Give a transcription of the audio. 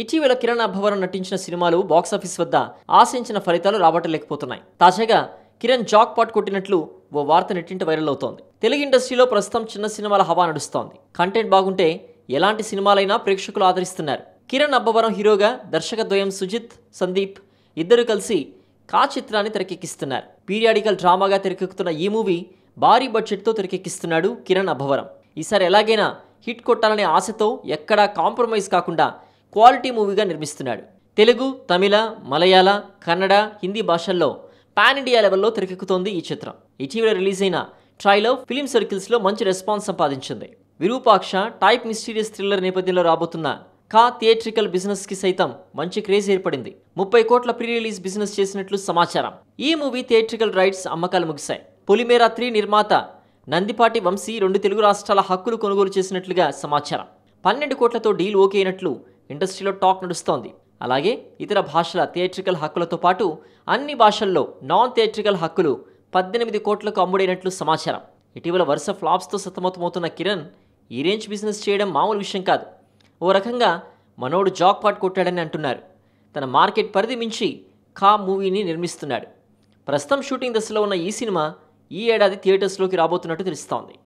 ఇటీవల కిరణ్ అబ్బవరం నటించిన సినిమాలు బాక్సాఫీస్ వద్ద ఆశించిన ఫలితాలు రాబట్టలేకపోతున్నాయి. తాజాగా కిరణ్ జాక్ పాట్ కొట్టినట్లు ఓ వార్త నెట్టింట వైరల్ అవుతోంది. తెలుగు ఇండస్ట్రీలో ప్రస్తుతం చిన్న సినిమాల హవా నడుస్తోంది. కంటెంట్ బాగుంటే ఎలాంటి సినిమాలైనా ప్రేక్షకులు ఆదరిస్తున్నారు. కిరణ్ అబ్బవరం హీరోగా దర్శకద్వయం సుజిత్, సందీప్ ఇద్దరు కలిసి కా చిత్రాన్ని తెరకెక్కిస్తున్నారు. పీరియాడికల్ డ్రామాగా తెరకెక్కుతున్న ఈ మూవీ భారీ బడ్జెట్తో తెరకెక్కిస్తున్నాడు కిరణ్ అబ్బవరం. ఈసారి ఎలాగైనా హిట్ కొట్టాలనే ఆశతో ఎక్కడా కాంప్రమైజ్ కాకుండా క్వాలిటీ మూవీగా నిర్మిస్తున్నాడు. తెలుగు, తమిళ, మలయాళ, కన్నడ, హిందీ భాషల్లో పాన్ ఇండియా లెవెల్లో తెరకెక్కుతోంది ఈ చిత్రం. ఇటీవల రిలీజ్ అయిన ట్రైలర్ ఫిలిం సర్కిల్స్లో మంచి రెస్పాన్స్ సంపాదించింది. విరూపాక్ష టైప్ మిస్టీరియస్ థ్రిల్లర్ నేపథ్యంలో రాబోతున్న కా థియేట్రికల్ బిజినెస్ కి సైతం మంచి క్రేజ్ ఏర్పడింది. 30 కోట్ల ప్రీ రిలీజ్ బిజినెస్ చేసినట్లు సమాచారం. ఈ మూవీ థియేట్రికల్ రైట్స్ అమ్మకాలు ముగిశాయి. పొలిమేరా 3 నిర్మాత నందిపాటి వంశీ 2 తెలుగు రాష్ట్రాల హక్కులు కొనుగోలు చేసినట్లుగా సమాచారం. 12 కోట్లతో డీల్ ఓకే అయినట్లు ఇండస్ట్రీలో టాక్ నడుస్తోంది. అలాగే ఇతర భాషల థియేట్రికల్ హక్కులతో పాటు అన్ని భాషల్లో నాన్ థియేట్రికల్ హక్కులు 18 కోట్లకు అమ్ముడైనట్లు సమాచారం. ఇటీవల వరుస ఫ్లాప్స్తో సతమతమవుతున్న కిరణ్ ఈ రేంజ్ బిజినెస్ చేయడం మామూలు విషయం కాదు. ఓ రకంగా మనోడు జాక్ పాట్ కొట్టాడని అంటున్నారు. తన మార్కెట్ పరిధి మించి ఖా మూవీని నిర్మిస్తున్నాడు. ప్రస్తుతం షూటింగ్ దశలో ఉన్న ఈ సినిమా ఈ ఏడాది థియేటర్స్లోకి రాబోతున్నట్టు తెలుస్తోంది.